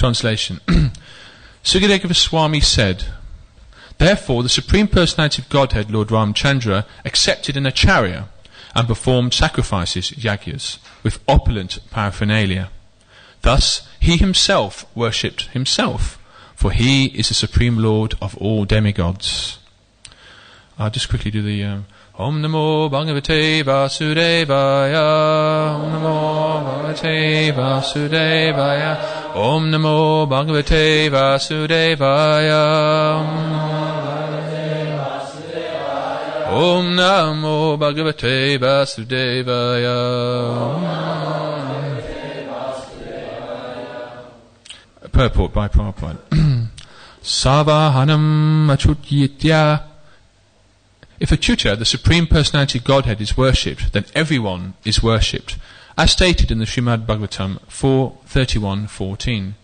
Translation. Sukadeva Goswami said, therefore the Supreme Personality of Godhead, Lord Ramchandra, accepted an acharya and performed sacrifices, yagyas, with opulent paraphernalia. Thus he himself worshipped himself, for he is the Supreme Lord of all demigods. I'll just quickly do the Om Namo Bhagavate Vasudevaya. Om Namo Bhagavate Vasudevaya. Om Namo Bhagavate Vasudevaya. Om Namo Bhagavate Vasudevaya. Purport by Prabhupada. Savahanam Achutyitya. If Achyuta, the Supreme Personality of Godhead, is worshipped, then everyone is worshipped, as stated in the Srimad Bhagavatam 4:31-14.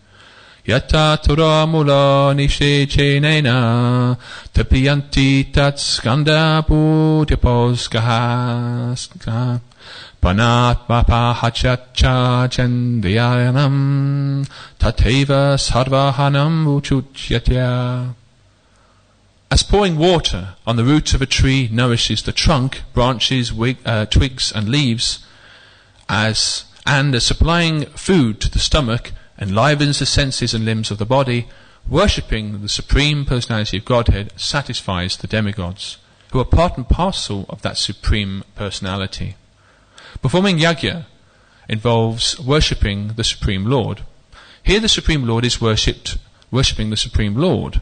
Yata Tora Mula Nishe Chenena Tapiyanti Tat Skanda Bhudiposkaha Panat Bapa Hachacha Chandriyanam Tateva Sarvahanam Uchutyatya. As pouring water on the roots of a tree nourishes the trunk, branches, twigs and leaves, and as supplying food to the stomach enlivens the senses and limbs of the body, worshipping the Supreme Personality of Godhead satisfies the demigods, who are part and parcel of that Supreme Personality. Performing yajna involves worshipping the Supreme Lord. Here the Supreme Lord is worshipping the Supreme Lord.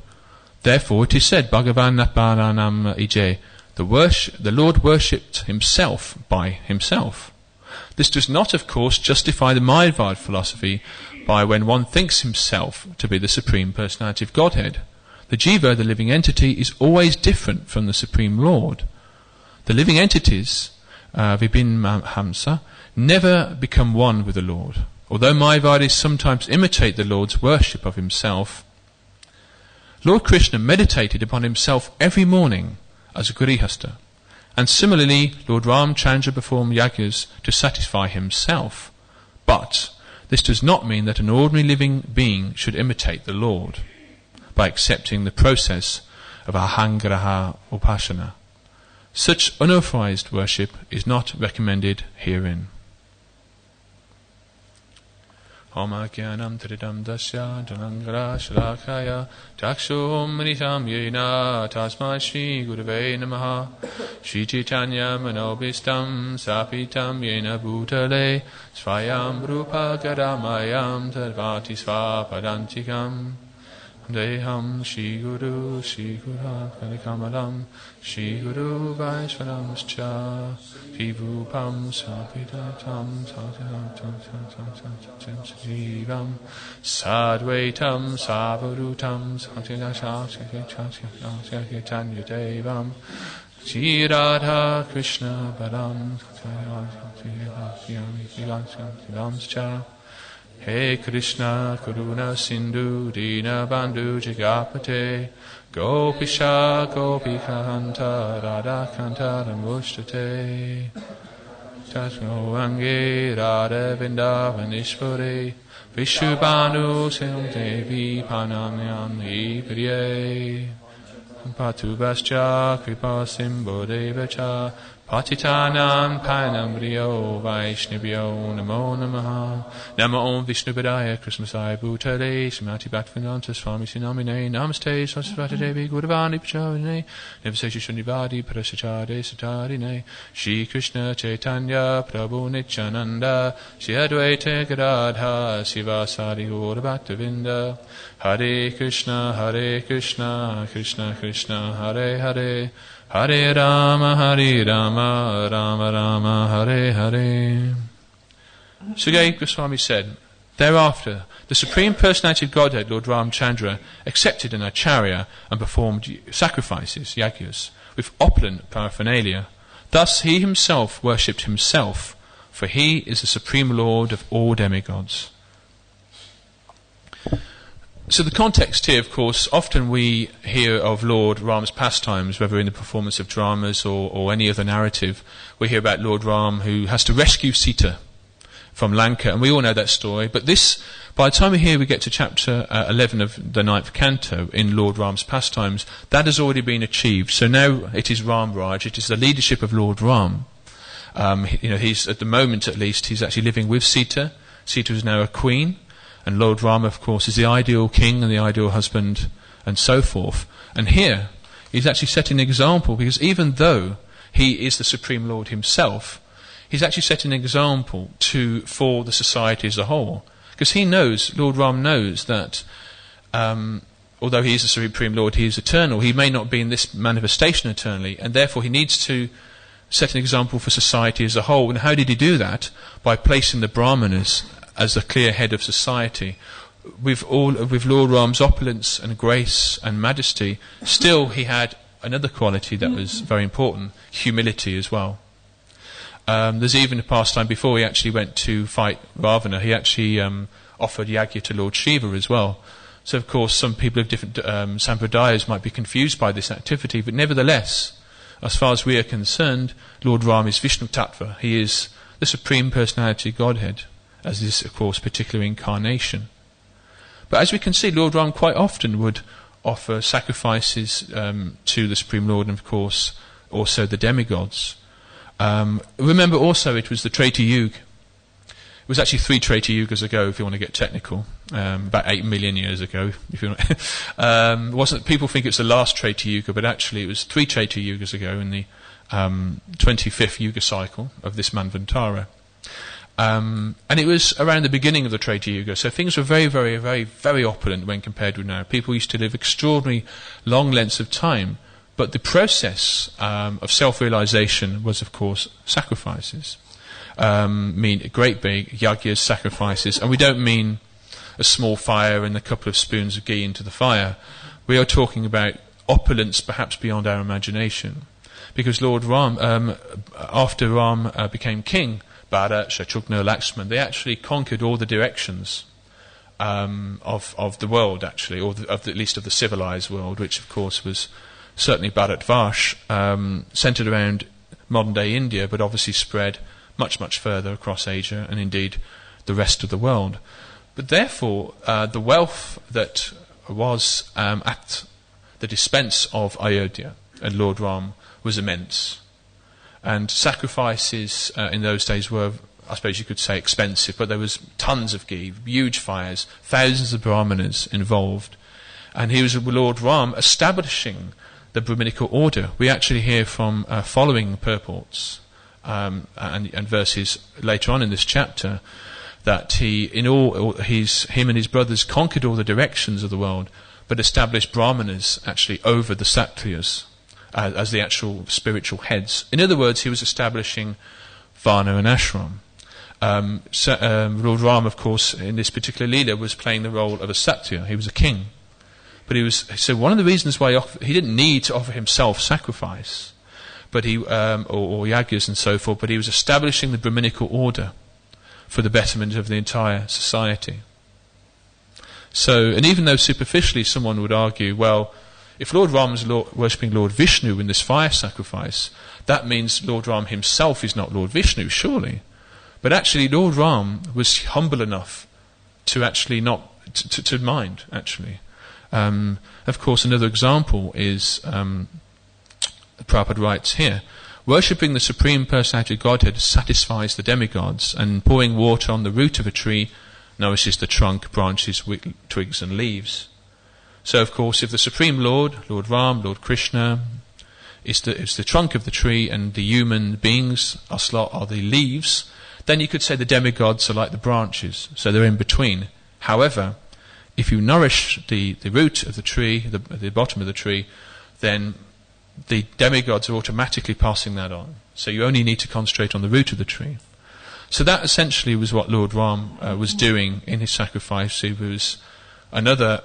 Therefore it is said, Bhagavan Naparanam Ije, the Lord worshipped himself by himself. This does not, of course, justify the Mayavad philosophy by when one thinks himself to be the Supreme Personality of Godhead. The Jiva, the living entity, is always different from the Supreme Lord. The living entities, Vibhin Hamsa, never become one with the Lord. Although Mayavadis sometimes imitate the Lord's worship of himself, Lord Krishna meditated upon himself every morning as a Grihastha, and similarly Lord Ramchandra performed yajnas to satisfy himself. But this does not mean that an ordinary living being should imitate the Lord by accepting the process of Ahangraha Upasana. Such unauthorized worship is not recommended herein. Om Agyanam Tridam Dasya Janangara Shalakaya Chakshum Manisham Yena Tasmai Shri Gurave Namaha Shri Chaitanya Manobhistam Sapitam Yena Bhutale Svayam Rupa Gadamayam Tarvati Svapadantikam Deham Shri Guru Kanikamalam Shri Guru Vaishvanamscha Vibhupam Sapidatam Jivam Sadvaitam Savarutam Chaitanya Devam Shri Radha Krishna Balam Hey Krishna Karuna Sindhu Dina Bandhu Jagapate Gopisha Gopikanta Radha Kanta Ramushtate Tatmo Ange Radha Vindavanishvare Vishubhanu Sim Devi Panamyam Ipriye Patubhascha Kripa Simbo Devacha Patitanam Panamriyo Vaishnavyo Namo Namaha Namo Om Vishnupadaya Krishnasaya Bhutale Srimati Bhaktivedanta Swami Sinamine Namaste Saraswati Devi Guruvani Pachavane Nivasesha Shunivadi Parasachade Satarine Shri Krishna Chaitanya Prabhu Nityananda Shri Advaita Gadadha Sivasadi Gaura Bhaktivinda Hare Krishna Krishna Krishna Hare Hare Hare Rama, Rama Rama, Hare Hare. Sukadeva Goswami said, thereafter, the Supreme Personality of Godhead, Lord Ramchandra, accepted an acharya and performed sacrifices, yajnas, with opulent paraphernalia. Thus he himself worshipped himself, for he is the Supreme Lord of all demigods. So the context here, of course, often we hear of Lord Ram's pastimes, whether in the performance of dramas or any other narrative. We hear about Lord Ram who has to rescue Sita from Lanka, and we all know that story. But this, by the time we get to chapter 11 of the 9th canto in Lord Ram's pastimes, that has already been achieved. So now it is Ram Raj, it is the leadership of Lord Ram. He's, at the moment at least, he's actually living with Sita. Sita is now a queen, and Lord Ram, of course, is the ideal king and the ideal husband, and so forth. And here, he's actually setting an example, because even though he is the Supreme Lord himself, he's actually setting an example for the society as a whole. Because he knows, Lord Ram knows that although he is the Supreme Lord, he is eternal, he may not be in this manifestation eternally, and therefore he needs to set an example for society as a whole. And how did he do that? By placing the Brahmanas as the clear head of society. With Lord Ram's opulence and grace and majesty, still he had another quality that was very important, humility as well. There's even a pastime before he actually went to fight Ravana, he actually offered yagya to Lord Shiva as well. So of course some people of different sampradayas might be confused by this activity, but nevertheless, as far as we are concerned, Lord Ram is Vishnu Tattva. He is the Supreme Personality Godhead, as this, of course, particular incarnation. But as we can see, Lord Ram quite often would offer sacrifices to the Supreme Lord, and of course also the demigods. Remember also it was the Treta Yuga. It was actually 3 Treta Yugas ago, if you want to get technical, about 8 million years ago. If you want. People think it's the last Treta Yuga, but actually it was 3 Treta Yugas ago in the 25th Yuga cycle of this Manvantara. And it was around the beginning of the Treta Yuga, so things were very, very, very, very opulent when compared with now. People used to live extraordinary long lengths of time, but the process of self-realization was, of course, sacrifices. Mean great big yagyas, sacrifices, and we don't mean a small fire and a couple of spoons of ghee into the fire. We are talking about opulence perhaps beyond our imagination, because Lord Ram, after Ram became king, Bharat, Shatrugna, Lakshman, they actually conquered all the directions of the world, actually, or at least of the civilized world, which of course was certainly Bharatvash, centered around modern day India, but obviously spread much, much further across Asia and indeed the rest of the world. But therefore, the wealth that was at the dispense of Ayodhya and Lord Ram was immense. And sacrifices in those days were, I suppose you could say, expensive, but there was tons of ghee, huge fires, thousands of brahmanas involved. And he was Lord Ram establishing the Brahminical order. We actually hear from following purports and verses later on in this chapter that him and his brothers conquered all the directions of the world, but established brahmanas actually over the Kshatriyas as the actual spiritual heads. In other words, he was establishing Varna and Ashram. Lord Ram, of course, in this particular Leela, was playing the role of a Kshatriya. He was a king. But so one of the reasons why he didn't need to offer himself sacrifice, but or yagyas and so forth, but he was establishing the Brahminical order for the betterment of the entire society. So, and even though superficially someone would argue, well, if Lord Ram is worshipping Lord Vishnu in this fire sacrifice, that means Lord Ram himself is not Lord Vishnu, surely. But actually Lord Ram was humble enough to actually not, to mind, actually. Of course, another example is, Prabhupada writes here, worshipping the Supreme Personality of Godhead satisfies the demigods, and pouring water on the root of a tree nourishes the trunk, branches, twigs and leaves. So, of course, if the Supreme Lord, Lord Ram, Lord Krishna, is the trunk of the tree and the human beings are the leaves, then you could say the demigods are like the branches, so they're in between. However, if you nourish the root of the tree, the bottom of the tree, then the demigods are automatically passing that on. So you only need to concentrate on the root of the tree. So that essentially was what Lord Ram was doing in his sacrifice. He was another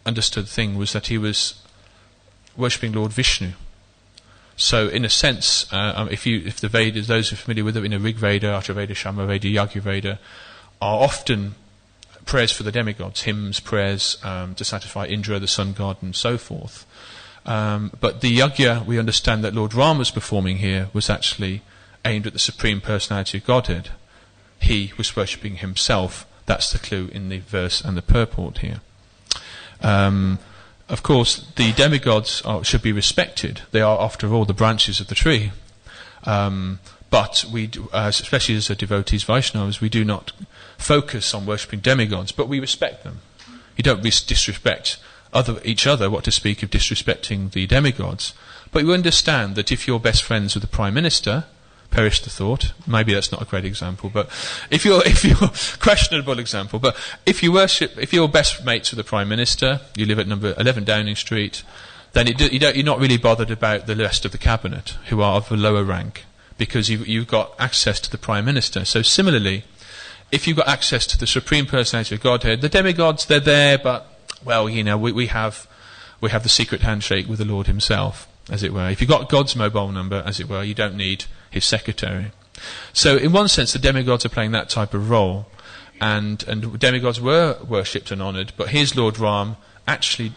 understood thing was that he was worshipping Lord Vishnu. So in a sense, if the Vedas, those who are familiar with it, in a Rig Veda, Atharva Veda, Shama Veda, Yajna Veda, are often prayers for the demigods, hymns, prayers to satisfy Indra, the sun god, and so forth. But the yajna we understand that Lord Ram was performing here was actually aimed at the Supreme Personality of Godhead. he was worshipping himself. That's the clue in the verse and the purport here. Of course, the demigods should be respected. They are, after all, the branches of the tree. But we, especially as devotees, Vaishnavas, we do not focus on worshipping demigods, but we respect them. You don't disrespect each other, what to speak of disrespecting the demigods. But you understand that if you're best friends with the Prime Minister, perish the thought, maybe that's not a great example, but if you're questionable example, but if you're best mates with the Prime Minister, you live at number 11 Downing Street, then you're not really bothered about the rest of the cabinet, who are of a lower rank, because you've got access to the Prime Minister. So similarly, if you've got access to the Supreme Personality of Godhead, the demigods, they're there, but, well, we have the secret handshake with the Lord himself, as it were. If you've got God's mobile number, as it were, you don't need his secretary. So in one sense, the demigods are playing that type of role, and demigods were worshipped and honoured, but here's Lord Ram actually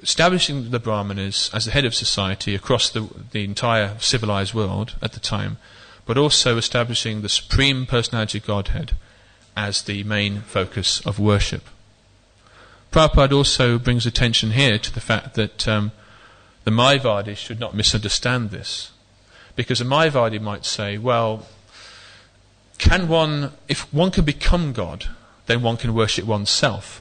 establishing the Brahmanas as the head of society across the entire civilized world at the time, but also establishing the Supreme Personality of Godhead as the main focus of worship. Prabhupada also brings attention here to the fact that the Mayavadis should not misunderstand this. Because a Mayavadi might say, well, if one can become God, then one can worship oneself.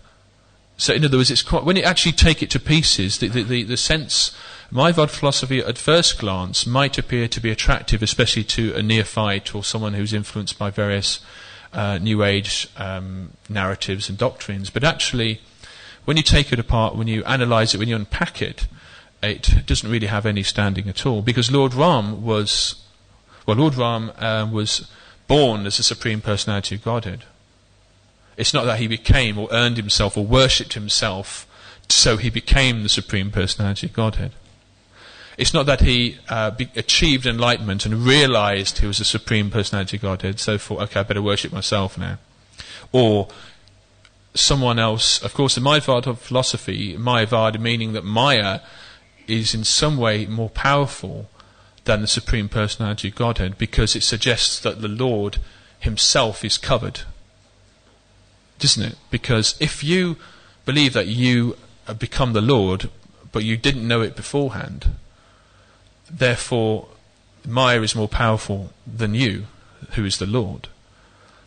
So in other words, when you actually take it to pieces, the sense, Mayavad philosophy at first glance might appear to be attractive, especially to a neophyte or someone who's influenced by various New Age narratives and doctrines. But actually, when you take it apart, when you analyse it, when you unpack it, it doesn't really have any standing at all, because Lord Ram was born as the Supreme Personality of Godhead. It's not that he became or earned himself or worshipped himself so he became the Supreme Personality of Godhead. It's not that he achieved enlightenment and realised he was the Supreme Personality of Godhead, so thought, okay, I better worship myself now. Or someone else, of course, the Mayavada philosophy, Mayavada meaning that Maya is in some way more powerful than the Supreme Personality of Godhead, because it suggests that the Lord himself is covered. Doesn't it? Because if you believe that you have become the Lord, but you didn't know it beforehand, therefore Maya is more powerful than you, who is the Lord.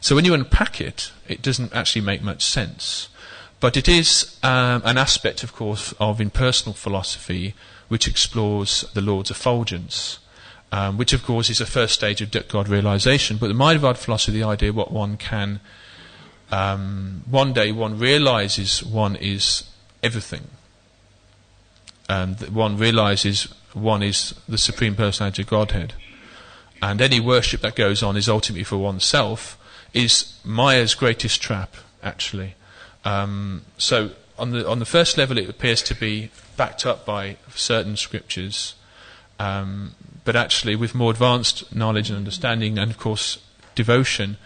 So when you unpack it, it doesn't actually make much sense. But it is an aspect, of course, of impersonal philosophy which explores the Lord's effulgence, which, of course, is the first stage of God realization. But the Mayavad philosophy, the idea what one can, one day one realizes one is everything. One realizes one is the Supreme Personality of Godhead. And any worship that goes on is ultimately for oneself, is Maya's greatest trap, actually. So on the first level, it appears to be backed up by certain scriptures, but actually with more advanced knowledge and understanding, and of course devotion,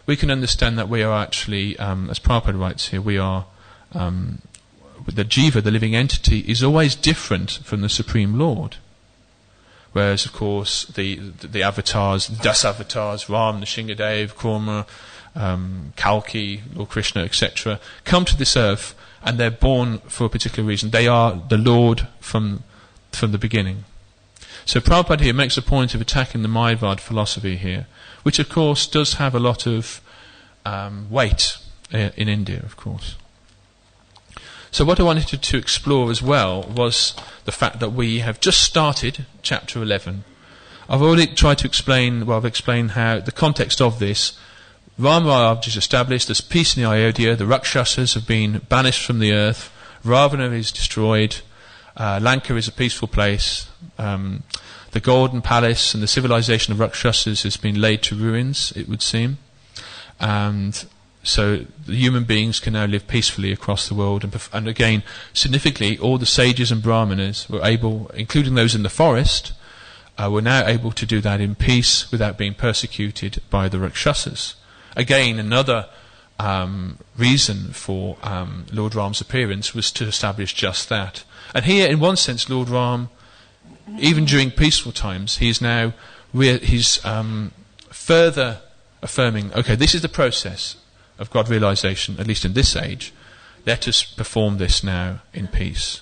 we can understand that we are actually, as Prabhupada writes here, we are the jiva, the living entity, is always different from the Supreme Lord. Whereas, of course, the avatars, the Das avatars, Ram, Nrsimhadev, Kurma, Kalki, Lord Krishna, etc., come to this earth and they're born for a particular reason. They are the Lord from the beginning. So Prabhupada here makes a point of attacking the Mayavad philosophy here, which of course does have a lot of weight in India, of course. So what I wanted to explore as well was the fact that we have just started chapter 11. I've already tried to explain, I've explained how the context of this. Rama is established, there's peace in the Ayodhya, the Rakshasas have been banished from the earth, Ravana is destroyed, Lanka is a peaceful place, the golden palace and the civilization of Rakshasas has been laid to ruins, it would seem, and so the human beings can now live peacefully across the world, and again, significantly, all the sages and brahmanas were able, including those in the forest, were now able to do that in peace without being persecuted by the Rakshasas. Again, another reason for Lord Ram's appearance was to establish just that. And here, in one sense, Lord Ram, even during peaceful times, he's now further affirming, okay, this is the process of God realization, at least in this age. Let us perform this now in peace.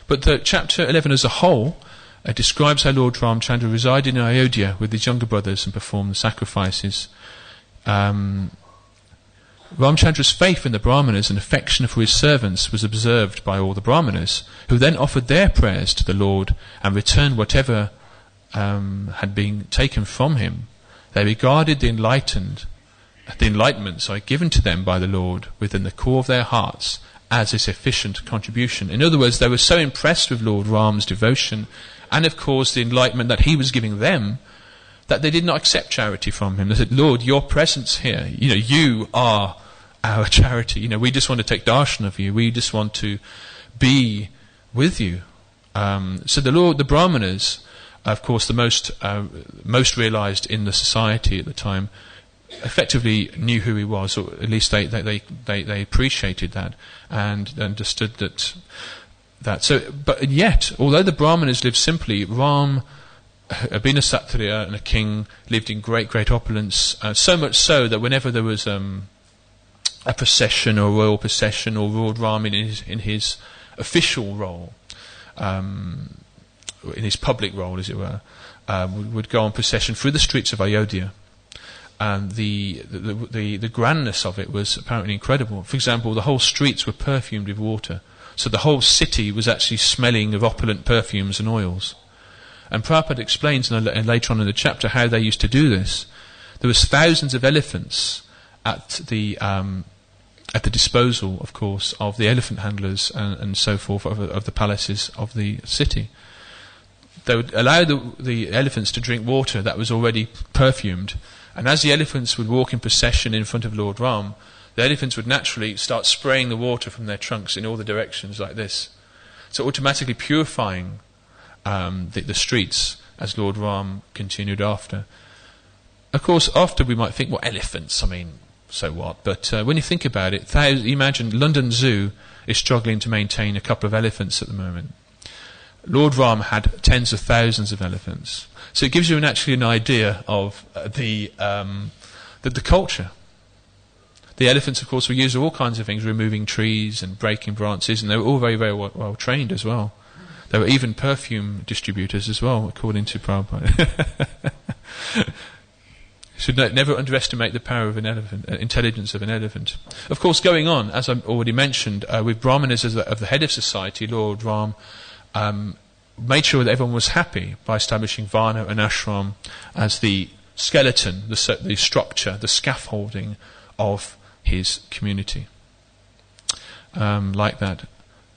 But the chapter 11 as a whole describes how Lord Ramchandra resided in Ayodhya with his younger brothers and performed the sacrifices. Ramchandra's faith in the Brahmanas and affection for his servants was observed by all the Brahmanas, who then offered their prayers to the Lord and returned whatever had been taken from him. They regarded the enlightenment given to them by the Lord within the core of their hearts as a sufficient contribution. In other words, they were so impressed with Lord Ram's devotion and of course the enlightenment that he was giving them, that they did not accept charity from him. They said, Lord, your presence here, you are our charity. We just want to take darshan of you. We just want to be with you. So the Brahmanas, of course, the most realized in the society at the time, effectively knew who he was, or at least they appreciated that and understood that. So, but yet, although the Brahmanas lived simply, Ram, being a Kshatriya and a king, lived in great opulence. So much so that whenever there was a procession or royal procession, or Lord Ram in his official role, in his public role, as it were, would go on procession through the streets of Ayodhya. And the grandness of it was apparently incredible. For example, the whole streets were perfumed with water. So the whole city was actually smelling of opulent perfumes and oils. And Prabhupada explains later on in the chapter how they used to do this. There was thousands of elephants at the disposal, of course, of the elephant handlers and so forth of the palaces of the city. They would allow the elephants to drink water that was already perfumed. And as the elephants would walk in procession in front of Lord Ram, the elephants would naturally start spraying the water from their trunks in all the directions like this. So automatically purifying the streets as Lord Ram continued after. Of course, after we might think, well, elephants, so what? But when you think about it, imagine London Zoo is struggling to maintain a couple of elephants at the moment. Lord Ram had tens of thousands of elephants. So it gives you actually an idea of the culture. The elephants, of course, were used for all kinds of things, removing trees and breaking branches, and they were all very, very well trained as well. There were even perfume distributors as well, according to Prabhupada. Should never underestimate the power of an elephant, intelligence of an elephant. Of course, going on, as I already mentioned, with Brahmanas as the head of society, Lord Ram made sure that everyone was happy by establishing Varna and Ashram as the skeleton, the structure, the scaffolding of his community. Like that.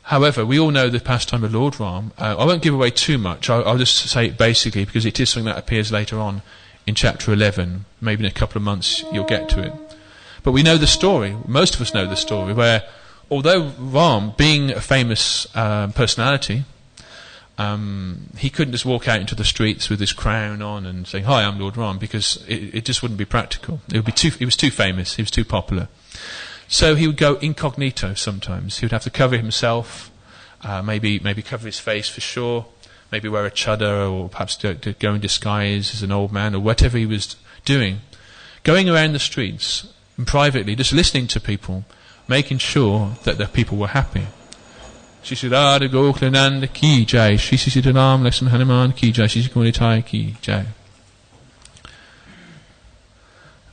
However, we all know the pastime of Lord Ram. I won't give away too much. I'll just say it basically because it is something that appears later on in chapter 11. Maybe in a couple of months you'll get to it. But we know the story. Most of us know the story where, although Ram, being a famous personality, he couldn't just walk out into the streets with his crown on and say, "Hi, I'm Lord Ram," because it just wouldn't be practical. He was too famous. He was too popular. So he would go incognito sometimes. He would have to cover himself, maybe cover his face for sure, maybe wear a chadar, or perhaps to go in disguise as an old man, or whatever he was doing. Going around the streets and privately, just listening to people, making sure that the people were happy. Shri Shri Radha Goklananda ki jai, Shri Shri Ram Lakshman Hanuman ki jai, Shri Shri Gunitai ki jai.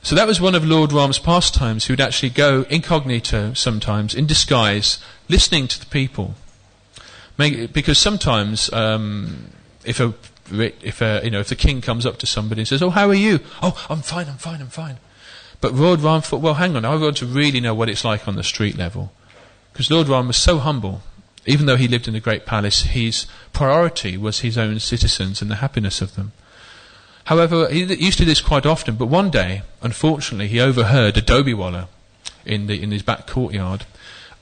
So that was one of Lord Ram's pastimes. He would actually go incognito sometimes, in disguise, listening to the people. Because sometimes, if the king comes up to somebody and says, "Oh, how are you?" "Oh, I'm fine. But Lord Ram thought, well, hang on, I want to really know what it's like on the street level. Because Lord Ram was so humble. Even though he lived in a great palace, his priority was his own citizens and the happiness of them. However, he used to do this quite often, but one day, unfortunately, he overheard a Dobiwala in his back courtyard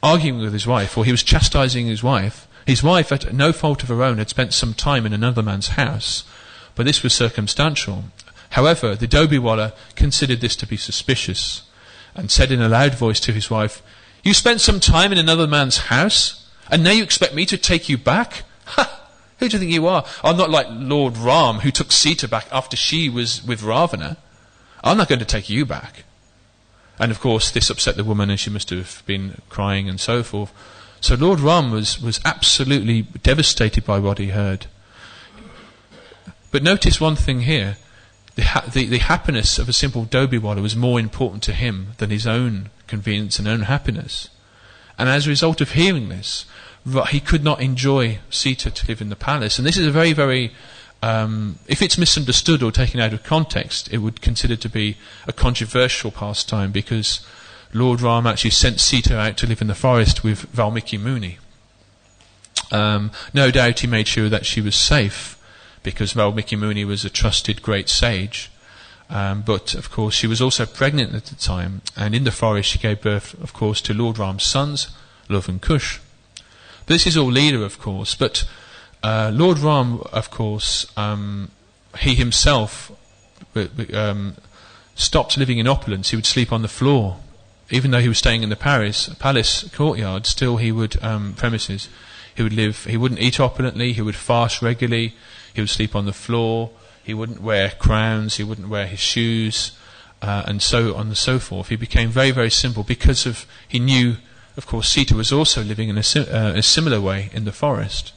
arguing with his wife, or he was chastising his wife. His wife, at no fault of her own, had spent some time in another man's house, but this was circumstantial. However, the Dobiwala considered this to be suspicious and said in a loud voice to his wife, "You spent some time in another man's house, and now you expect me to take you back? Ha! Who do you think you are? I'm not like Lord Ram, who took Sita back after she was with Ravana. I'm not going to take you back. And of course this upset the woman, and she must have been crying and so forth. So Lord Ram was absolutely devastated by what he heard. But notice one thing here. The happiness of a simple Dobiwala was more important to him than his own convenience and own happiness. And as a result of hearing this, he could not enjoy Sita to live in the palace. And this is a very, very... if it's misunderstood or taken out of context, it would consider to be a controversial pastime, because Lord Ram actually sent Sita out to live in the forest with Valmiki Muni. No doubt he made sure that she was safe, because Valmiki Muni was a trusted great sage. But of course she was also pregnant at the time, and in the forest she gave birth, of course, to Lord Ram's sons, Love and Kush. This is all Leela, of course, but Lord Ram, of course, he himself stopped living in opulence. He would sleep on the floor. Even though he was staying in the palace courtyard, still he would, premises, he would live, he wouldn't eat opulently, he would fast regularly, he would sleep on the floor, he wouldn't wear crowns, he wouldn't wear his shoes, and so on and so forth. He became very, very simple because he knew, of course, Sita was also living in a similar way in the forest.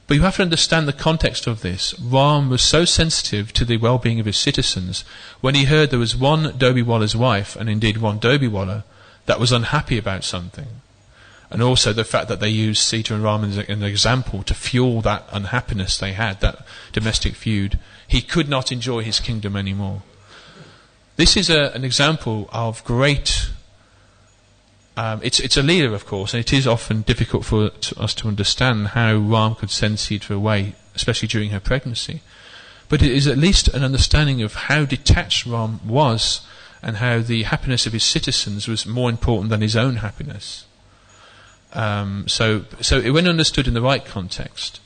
But you have to understand the context of this. Ram was so sensitive to the well-being of his citizens. When he heard there was one Dobiwala's wife, and indeed one Dobiwala, that was unhappy about something, and also the fact that they used Sita and Ram as an example to fuel that unhappiness they had, that domestic feud, he could not enjoy his kingdom anymore. This is an example of great... it's a leader, of course, and it is often difficult for us to understand how Ram could send Sita away, especially during her pregnancy. But it is at least an understanding of how detached Ram was, and how the happiness of his citizens was more important than his own happiness. So when understood in the right context,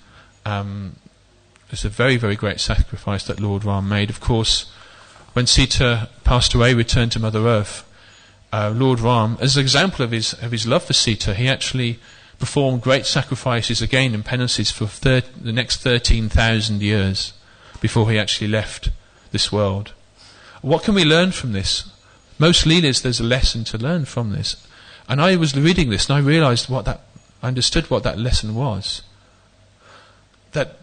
it's a very, very great sacrifice that Lord Ram made. Of course, when Sita passed away, returned to Mother Earth, Lord Ram, as an example of his love for Sita, he actually performed great sacrifices again and penances for the next 13,000 years before he actually left this world. What can we learn from this? Most Leelas, there's a lesson to learn from this. And I was reading this and I realised I understood what that lesson was. That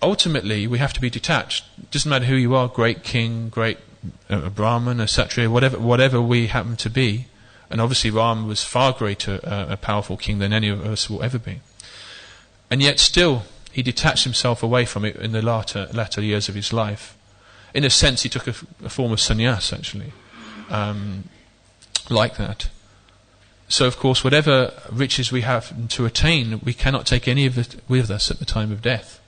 ultimately we have to be detached. It doesn't matter who you are, great king, great a Brahman, a Kshatriya, whatever we happen to be. And obviously Ram was far greater a powerful king than any of us will ever be. And yet still he detached himself away from it in the latter years of his life. In a sense he took a form of sannyas, actually, like that. So of course whatever riches we have to attain, we cannot take any of it with us at the time of death.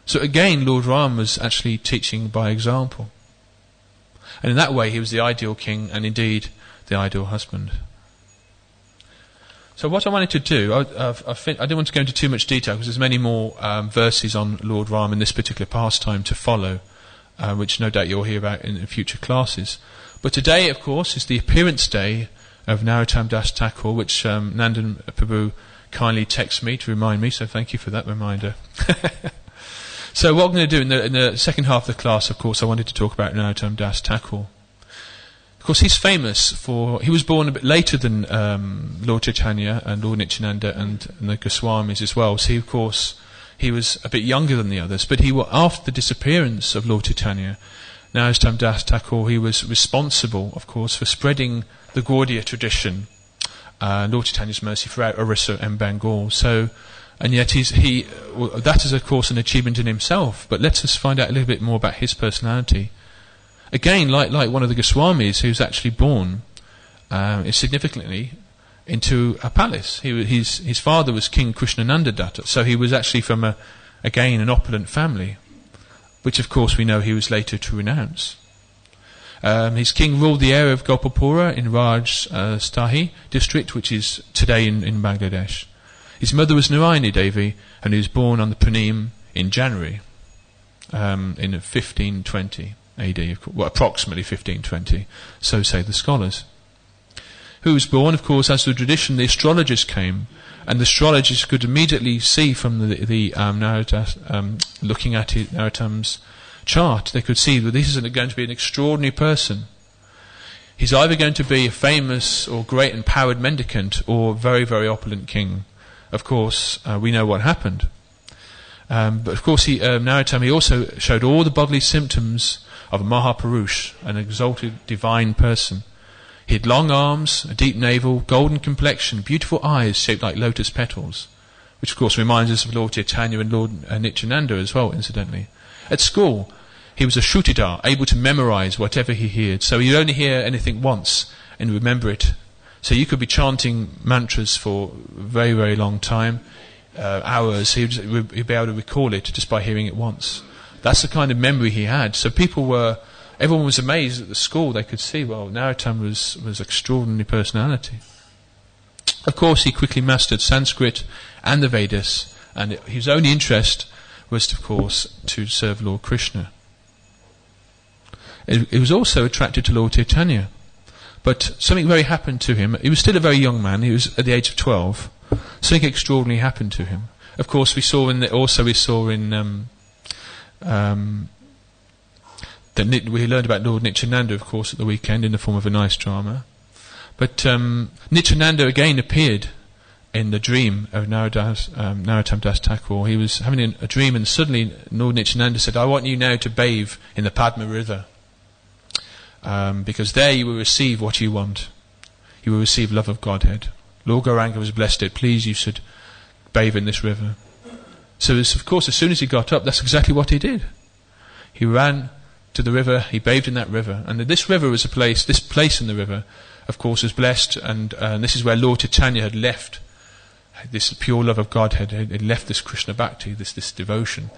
So again Lord Ram was actually teaching by example. And in that way he was the ideal king, and indeed the ideal husband. So what I wanted to do, I didn't want to go into too much detail because there's many more verses on Lord Ram in this particular pastime to follow, which no doubt you'll hear about in future classes. But today, of course, is the appearance day of Narottam Das Thakur, which Nandan Prabhu kindly texts me to remind me, so thank you for that reminder. So what I'm going to do in the second half of the class, of course, I wanted to talk about Narottam Das Thakur. Of course, he's famous for... He was born a bit later than Lord Chaitanya and Lord Nityananda and the Goswamis as well. So, of course, he was a bit younger than the others. But after the disappearance of Lord Chaitanya, Narottam Das Thakur, he was responsible, of course, for spreading the Gaudiya tradition, Lord Chaitanya's mercy, throughout Orissa and Bengal. So... And yet that is of course an achievement in himself, but let us find out a little bit more about his personality. Again, like one of the Goswamis, who's actually born significantly into a palace. His father was King Krishnananda Datta, so he was actually from an opulent family, which of course we know he was later to renounce. His king ruled the area of Gopalpura in Rajshahi district, which is today in Bangladesh. His mother was Narayani Devi, and he was born on the Punim in January, in 1520 AD, well, approximately 1520, so say the scholars. Who was born, of course, as the tradition, the astrologers came, and the astrologers could immediately see from the Narottam, looking at Narottam's chart, they could see that this is going to be an extraordinary person. He's either going to be a famous or great and powered mendicant or a very, very opulent king. Of course, we know what happened. But of course, Narottam, he also showed all the bodily symptoms of a Mahapurush, an exalted divine person. He had long arms, a deep navel, golden complexion, beautiful eyes shaped like lotus petals, which of course reminds us of Lord Chaitanya and Lord Nityananda as well, incidentally. At school, he was a Shrutidar, able to memorize whatever he heard, so he'd only hear anything once and remember it. So you could be chanting mantras for a very, very long time, hours. He'd be able to recall it just by hearing it once. That's the kind of memory he had. So everyone was amazed at the school. They could see, well, Narottam was extraordinary personality. Of course, he quickly mastered Sanskrit and the Vedas, and his only interest was, of course, to serve Lord Krishna. He was also attracted to Lord Chaitanya, but something very happened to him. He was still a very young man. He was at the age of 12. Something extraordinary happened to him. Of course, we saw in we learned about Lord Nityananda, of course, at the weekend in the form of a nice drama. But Nityananda again appeared in the dream of Narottam Das Thakur. He was having a dream, and suddenly Lord Nityananda said, "I want you now to bathe in the Padma River, because there you will receive what you want. You will receive love of Godhead. Lord Gauranga was blessed it. Please, you should bathe in this river." So, of course, as soon as he got up, that's exactly what he did. He ran to the river, he bathed in that river, and this river was this place in the river, of course, was blessed, and this is where Lord Chaitanya had left this pure love of Godhead. He left this Krishna Bhakti, this devotion.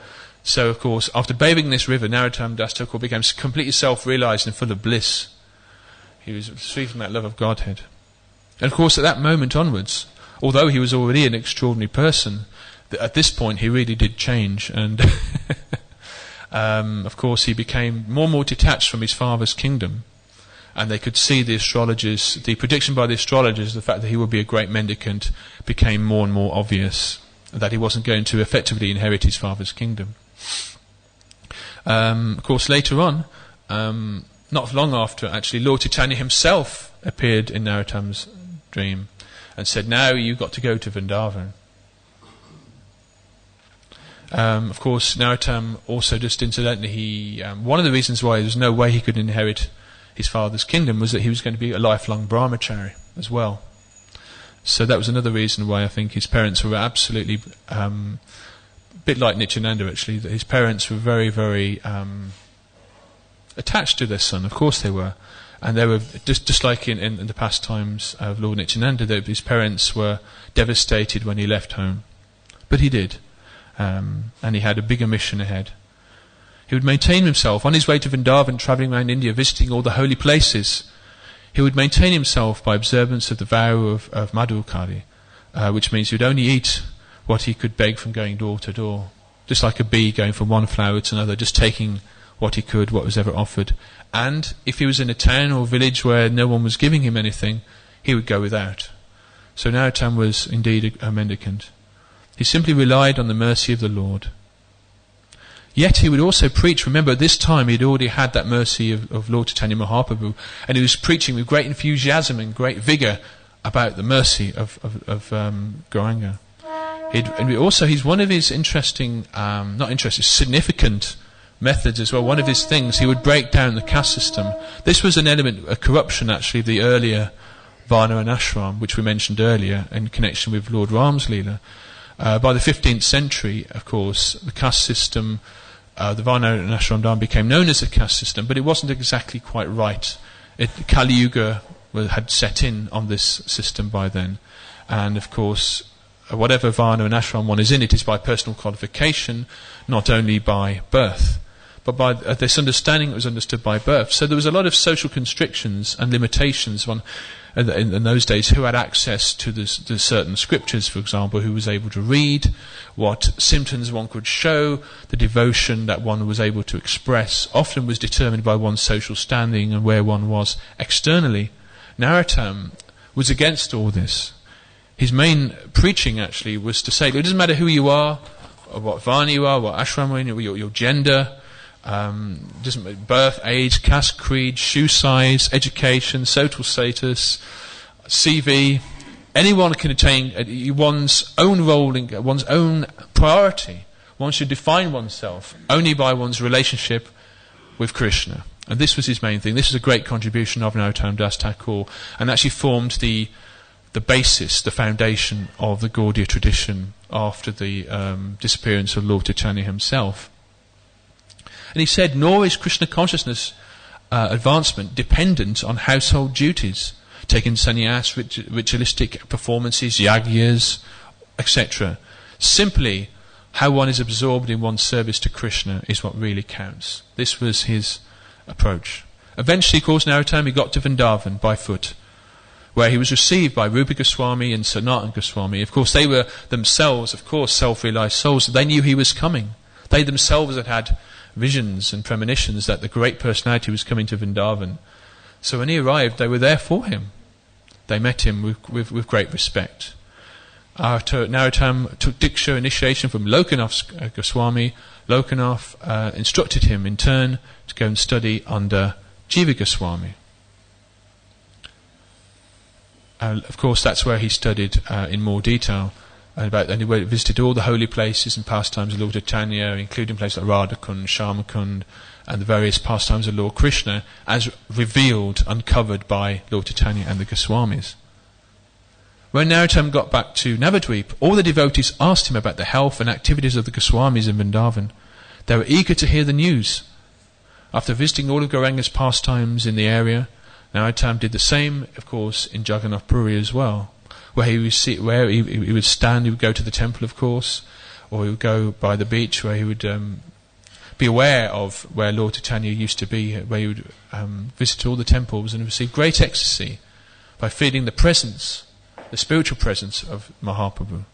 So, of course, after bathing in this river, Narottam Das Thakur became completely self-realized and full of bliss. He was receiving that love of Godhead. And, of course, at that moment onwards, although he was already an extraordinary person, at this point he really did change, and of course he became more and more detached from his father's kingdom, and they could see the prediction by the astrologers, the fact that he would be a great mendicant, became more and more obvious, that he wasn't going to effectively inherit his father's kingdom. Of course, later on, not long after, actually, Lord Chaitanya himself appeared in Narottam's dream and said, "Now you've got to go to Vrindavan." Of course, Narottam also, just incidentally, one of the reasons why there was no way he could inherit his father's kingdom was that he was going to be a lifelong brahmachari as well. So that was another reason why I think his parents were absolutely, a bit like Nityananda actually, that his parents were very, very attached to their son. Of course they were. And they were, just like in the past times of Lord Nityananda, his parents were devastated when he left home. But he did. And he had a bigger mission ahead. He would maintain himself on his way to Vrindavan, travelling around India, visiting all the holy places. He would maintain himself by observance of the vow of Madhukari, which means he would only eat what he could beg from going door to door, just like a bee going from one flower to another, just taking what he could, what was ever offered. And if he was in a town or village where no one was giving him anything, he would go without. So Narottam was indeed a mendicant. He simply relied on the mercy of the Lord. Yet he would also preach. Remember, at this time he had already had that mercy of Lord Chaitanya Mahaprabhu, and he was preaching with great enthusiasm and great vigour about the mercy of Gauranga. He's one of his significant methods as well. One of his things, he would break down the caste system. This was an element, a corruption actually, of the earlier Varna and Ashram, which we mentioned earlier in connection with Lord Ram's Leela. By the 15th century, of course, the caste system, the Varna and Ashram Dharma became known as a caste system, but it wasn't exactly quite right. Kali Yuga had set in on this system by then. And of course, whatever Varna and Ashram one is in, it is by personal qualification, not only by birth. But by this understanding, it was understood by birth. So there was a lot of social constrictions and limitations in those days. Who had access to the certain scriptures, for example, who was able to read, what symptoms one could show, the devotion that one was able to express, often was determined by one's social standing and where one was externally. Narottam was against all this. His main preaching actually was to say, it doesn't matter who you are, or what Varna you are, what ashram you are, your gender, doesn't birth, age, caste, creed, shoe size, education, social status, CV. Anyone can attain one's own role, one's own priority. One should define oneself only by one's relationship with Krishna. And this was his main thing. This is a great contribution of Narottam Das Thakur, and actually formed the basis, the foundation of the Gaudiya tradition after the disappearance of Lord Chaitanya himself. And he said, nor is Krishna consciousness advancement dependent on household duties, taking sannyas, ritualistic performances, yagyas, etc. Simply, how one is absorbed in one's service to Krishna is what really counts. This was his approach. Eventually, of course, Narottam, he got to Vrindavan by foot, where he was received by Rupa Goswami and Sanatana Goswami. Of course, they were themselves, of course, self-realized souls. They knew he was coming. They themselves had visions and premonitions that the great personality was coming to Vrindavan. So when he arrived, they were there for him. They met him with great respect. Narottam took Diksha initiation from Lokanath Goswami. Lokanath instructed him in turn to go and study under Jiva Goswami. Of course, that's where he studied in more detail. And he visited all the holy places and pastimes of Lord Chaitanya, including places like Radha Kund, Shyama Kund, and the various pastimes of Lord Krishna, as revealed, uncovered by Lord Chaitanya and the Goswamis. When Narottam got back to Navadvip, all the devotees asked him about the health and activities of the Goswamis in Vrindavan. They were eager to hear the news. After visiting all of Gauranga's pastimes in the area, Narottam did the same, of course, in Jagannath Puri as well, where he would stand, he would go to the temple, of course, or he would go by the beach, where he would be aware of where Lord Chaitanya used to be, where he would visit all the temples and receive great ecstasy by feeling the presence, the spiritual presence of Mahaprabhu.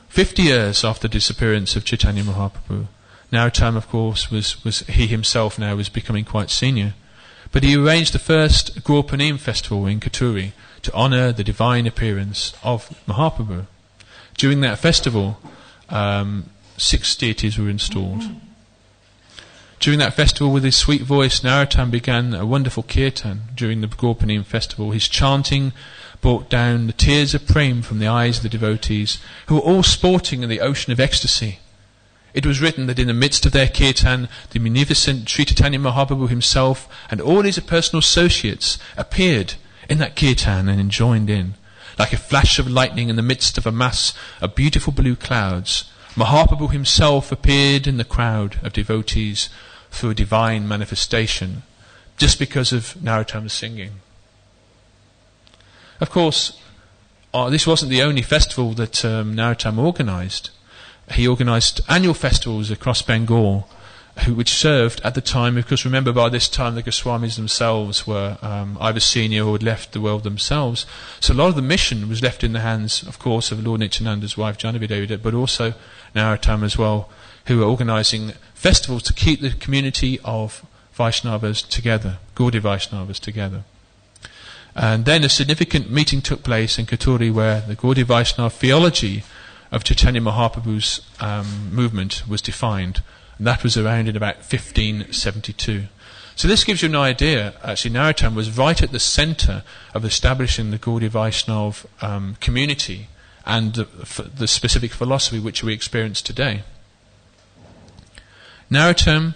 50 years after the disappearance of Chaitanya Mahaprabhu, Narottam, of course, he himself now was becoming quite senior, but he arranged the first Gaurapanim festival in Katuri to honour the divine appearance of Mahaprabhu. During that festival, 6 deities were installed. During that festival, with his sweet voice, Narottam began a wonderful kirtan. During the Gaurapanim festival, his chanting brought down the tears of prema from the eyes of the devotees, who were all sporting in the ocean of ecstasy. It was written that in the midst of their kirtan, the munificent Sri Chaitanya Mahaprabhu himself and all his personal associates appeared in that kirtan and joined in. Like a flash of lightning in the midst of a mass of beautiful blue clouds, Mahaprabhu himself appeared in the crowd of devotees through a divine manifestation, just because of Narottam's singing. Of course, this wasn't the only festival that Narottam organised. He organised annual festivals across Bengal, which served at the time, because remember, by this time the Goswamis themselves were either senior or had left the world themselves. So a lot of the mission was left in the hands, of course, of Lord Nityananda's wife Janavi Devi, but also Narottam as well, who were organising festivals to keep the community of Vaishnavas together, Gaudiya Vaishnavas together. And then a significant meeting took place in Katuri, where the Gaudiya Vaishnava theology of Chaitanya Mahaprabhu's movement was defined, and that was around in about 1572. So this gives you an idea. Actually, Narottam was right at the centre of establishing the Gaudiya Vaishnava community and the specific philosophy which we experience today. Narottam,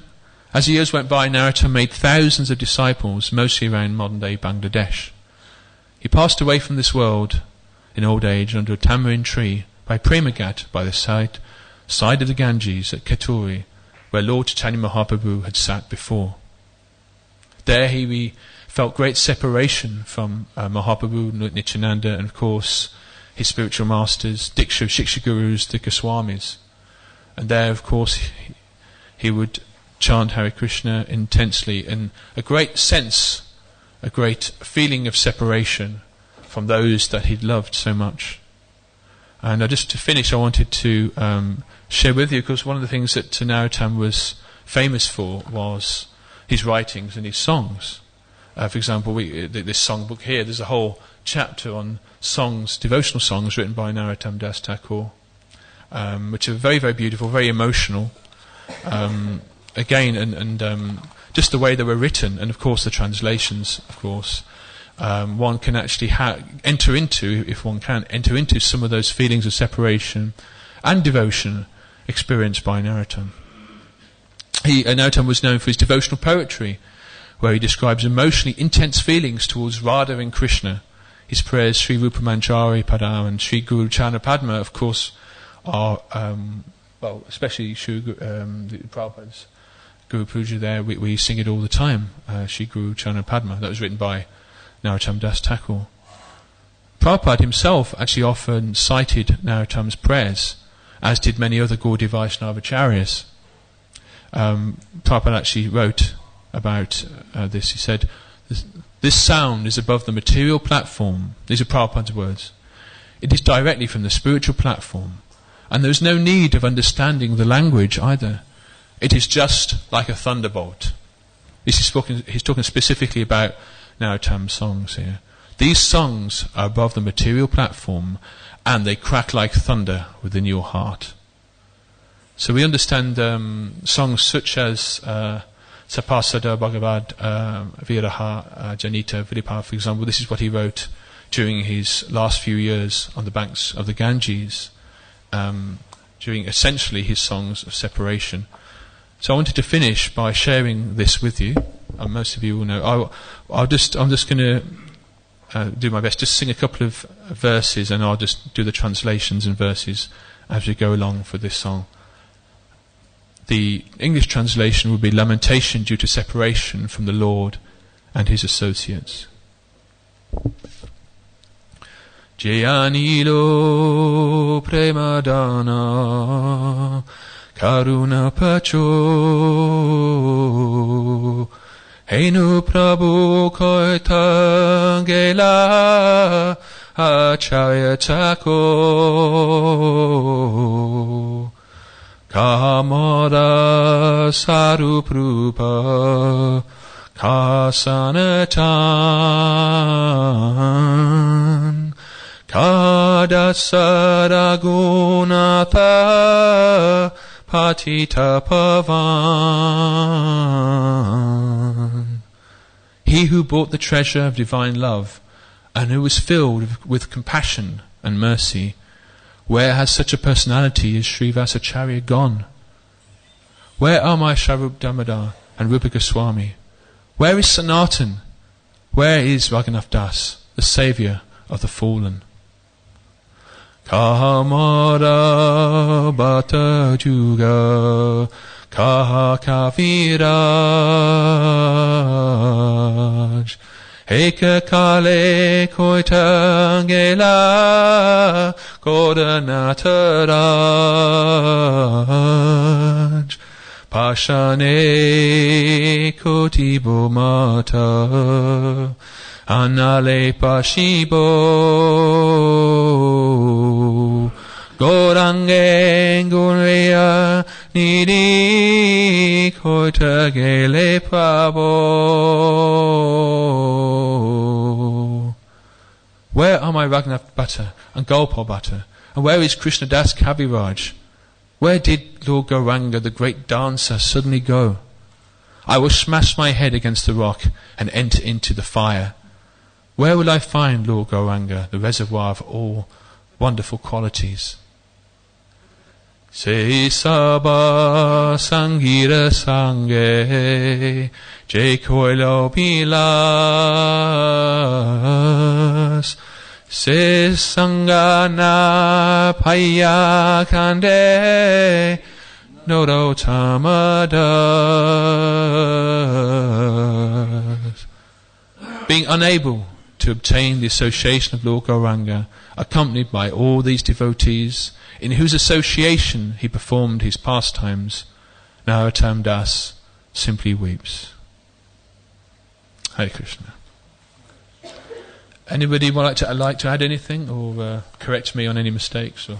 as the years went by, Narottam made thousands of disciples, mostly around modern-day Bangladesh. He passed away from this world in old age under a tamarind tree by Premagat, by the side of the Ganges at Katuri, where Lord Chaitanya Mahaprabhu had sat before. There he felt great separation from Mahaprabhu, Nityananda, and of course his spiritual masters, Diksha, Shiksha Gurus, the Goswamis. And there, of course, he would chant Hare Krishna intensely, in a great sense, a great feeling of separation from those that he'd loved so much. And just to finish, I wanted to share with you, because one of the things that Narottam was famous for was his writings and his songs. For example, this songbook here, there's a whole chapter on songs, devotional songs written by Narottam Das Thakur. which are very, very beautiful, very emotional. Again, and just the way they were written, and of course the translations, of course, one can actually enter into some of those feelings of separation and devotion experienced by Narottam. Narottam was known for his devotional poetry, where he describes emotionally intense feelings towards Radha and Krishna. His prayers, Sri Rupa Manjari Padam and Sri Guru Charana Padma, of course, are, especially Sri Prabhupada's Guru Puja there, we sing it all the time, Sri Guru Charana Padma. That was written by Narottam Das Thakur. Prabhupada himself actually often cited Narottam's prayers, as did many other Gaudiya Vaishnava acharyas. Prabhupada actually wrote about this. He said, "This sound is above the material platform." These are Prabhupada's words. "It is directly from the spiritual platform, and there is no need of understanding the language either. It is just like a thunderbolt." He's talking specifically about Narottam's songs here. "These songs are above the material platform, and they crack like thunder within your heart." So we understand songs such as Sapasada Bhagavad Viraha Janita Viripa, for example. This is what he wrote during his last few years on the banks of the Ganges, during essentially his songs of separation. So I wanted to finish by sharing this with you. Most of you will know. I'm just going to do my best, just sing a couple of verses, and I'll just do the translations and verses as we go along for this song. The English translation would be "Lamentation due to separation from the Lord and his associates." Jayanilo premadana karuna pacho henu prabhu koitangela acharya tako Kamara Saruprupa Kasanatan Kadasaragunatha Patita Pavan. He who bought the treasure of divine love and who was filled with compassion and mercy, where has such a personality as Srivasacharya gone? Where are my Sharup Damodar and Rupa Goswami? Where is Sanatan? Where is Raghunath Das, the saviour of the fallen? Kamara Bata Juga Kaha Kaviraj Eka Kale Koitangela Kodanataraj Pashane Kotibo Mata Anale Pashibo Gorange Guria Nidi Koitagele Pabo. Where are my Raghunath Bhatta and Gopal Bhatta? And where is Krishna Das Kaviraj? Where did Lord Gauranga, the great dancer, suddenly go? I will smash my head against the rock and enter into the fire. Where will I find Lord Gauranga, the reservoir of all wonderful qualities? Se Saba Sangira Sange Je Koilo Pilas Se Sangana Paya Kande Nodo Tamadas. Being unable to obtain the association of Lord Gauranga, accompanied by all these devotees, in whose association he performed his pastimes, Narottam Das simply weeps. Hare Krishna. Anybody would like to add anything or correct me on any mistakes? Or